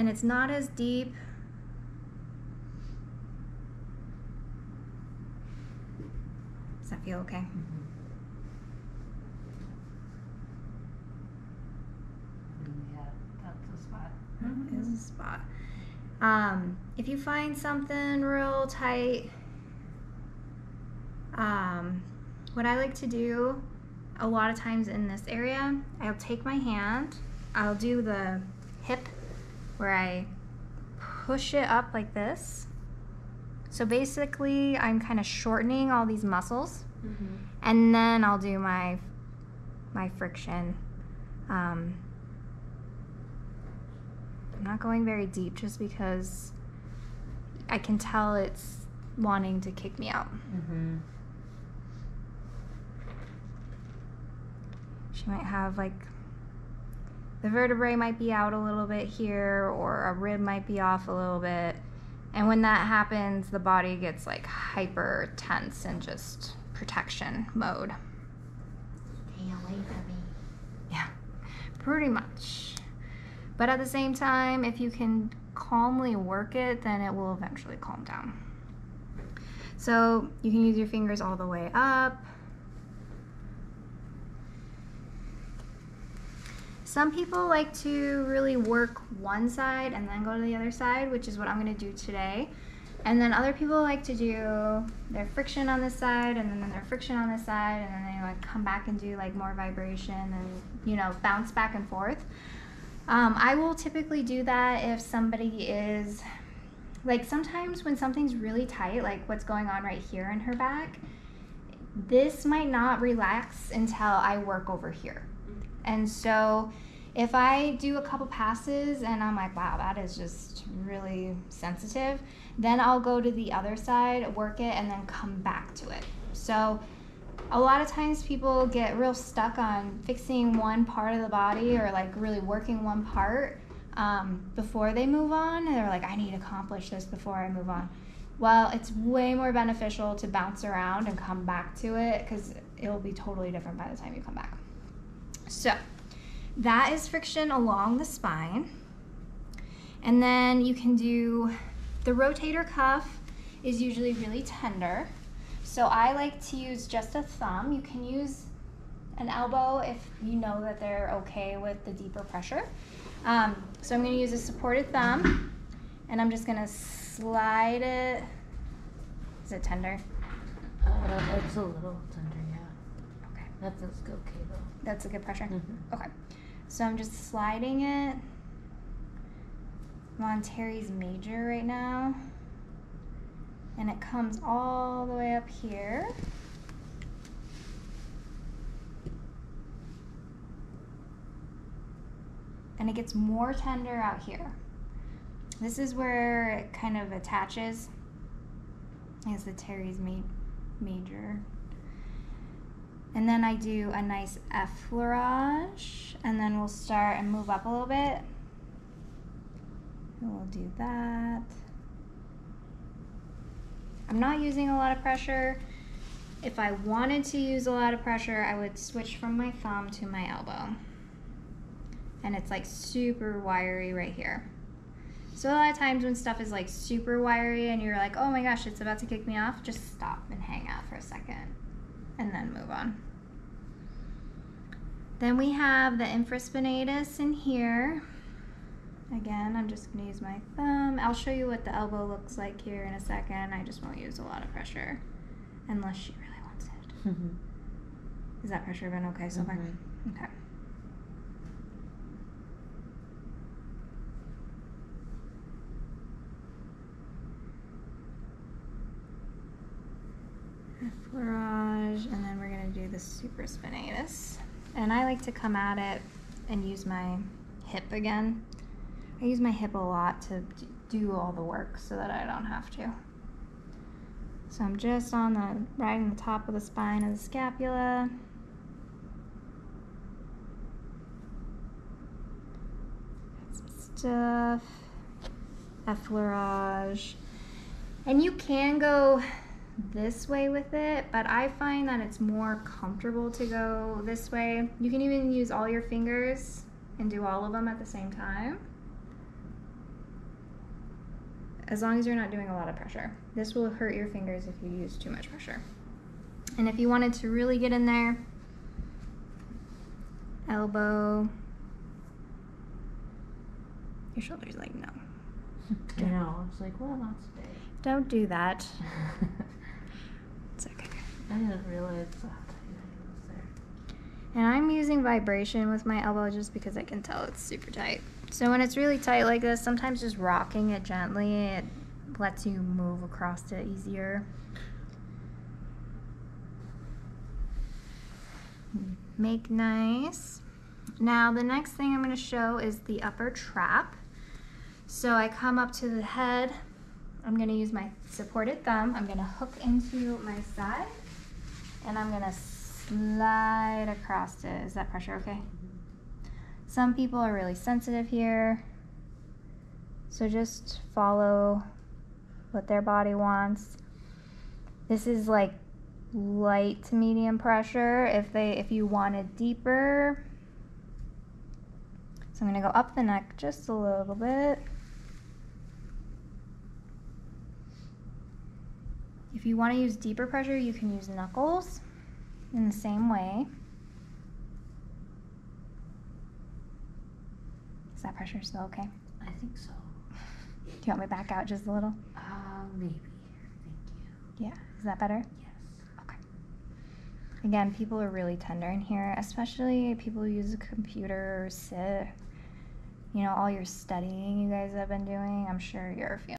and it's not as deep. Does that feel okay? Yeah, that's the spot. That is a spot. If you find something real tight, what I like to do a lot of times in this area, I'll take my hand, I'll do the hip where I push it up like this. So basically I'm kind of shortening all these muscles, and then I'll do my friction. I'm not going very deep just because I can tell it's wanting to kick me out. She might have like, the vertebrae might be out a little bit here, or a rib might be off a little bit. And when that happens, the body gets like hyper tense and just protection mode. Stay away from me. Yeah, pretty much. But at the same time, if you can calmly work it, then it will eventually calm down. So you can use your fingers all the way up. Some people like to really work one side and then go to the other side, which is what I'm going to do today. And then other people like to do their friction on this side and then their friction on this side, and then they like come back and do like more vibration and, you know, bounce back and forth. I will typically do that if somebody is, like, sometimes when something's really tight, like what's going on right here in her back, this might not relax until I work over here. And so if I do a couple passes and I'm like, wow, that is just really sensitive, then I'll go to the other side, work it, and then come back to it. So a lot of times people get real stuck on fixing one part of the body or like really working one part before they move on. And they're like, I need to accomplish this before I move on. Well, it's way more beneficial to bounce around and come back to it, because it'll be totally different by the time you come back. So that is friction along the spine. And then you can do, the rotator cuff is usually really tender. So I like to use just a thumb. You can use an elbow if you know that they're okay with the deeper pressure. So I'm going to use a supported thumb, and I'm just going to slide it. Is it tender? It's a little tender, yeah. Okay. That's okay though. That's a good pressure? Okay. So I'm just sliding it. I'm on Terry's major right now. And it comes all the way up here. And it gets more tender out here. This is where it kind of attaches. It's the Terry's major. And then I do a nice effleurage, and then we'll start and move up a little bit. And we'll do that. I'm not using a lot of pressure. If I wanted to use a lot of pressure, I would switch from my thumb to my elbow. And it's like super wiry right here. So a lot of times when stuff is like super wiry and you're like, oh my gosh, it's about to kick me off, just stop and hang out for a second and then move on. Then we have the infraspinatus in here. Again, I'm just gonna use my thumb. I'll show you what the elbow looks like here in a second. I just won't use a lot of pressure unless she really wants it. Is that pressure been okay so far? Okay. Effleurage, and then we're gonna do the supraspinatus. And I like to come at it and use my hip again. I use my hip a lot to do all the work so that I don't have to. So I'm just on the, right on the top of the spine of the scapula. Got some stuff. Effleurage. And you can go this way with it, but I find that it's more comfortable to go this way. You can even use all your fingers and do all of them at the same time. as long as you're not doing a lot of pressure. This will hurt your fingers if you use too much pressure. And if you wanted to really get in there, elbow, your shoulder's like, no. I know. I was like, well, not today. Don't do that. It's okay. I didn't realize how tight it was there. And I'm using vibration with my elbow just because I can tell it's super tight. So when it's really tight like this, sometimes just rocking it gently, it lets you move across it easier. Make nice. Now the next thing I'm going to show is the upper trap. So I come up to the head. I'm going to use my supported thumb. I'm going to hook into my side and I'm going to slide across it. Is that pressure okay? Some people are really sensitive here, so just follow what their body wants. This is like light to medium pressure. If you want it deeper, so I'm going to go up the neck just a little bit. If you want to use deeper pressure, you can use knuckles in the same way. Is that pressure still okay? I think so. Do you want me to back out just a little? Maybe. Thank you. Yeah, is that better? Yes. Okay. Again, people are really tender in here, especially people who use a computer or sit. You know, all your studying you guys have been doing, I'm sure you're feeling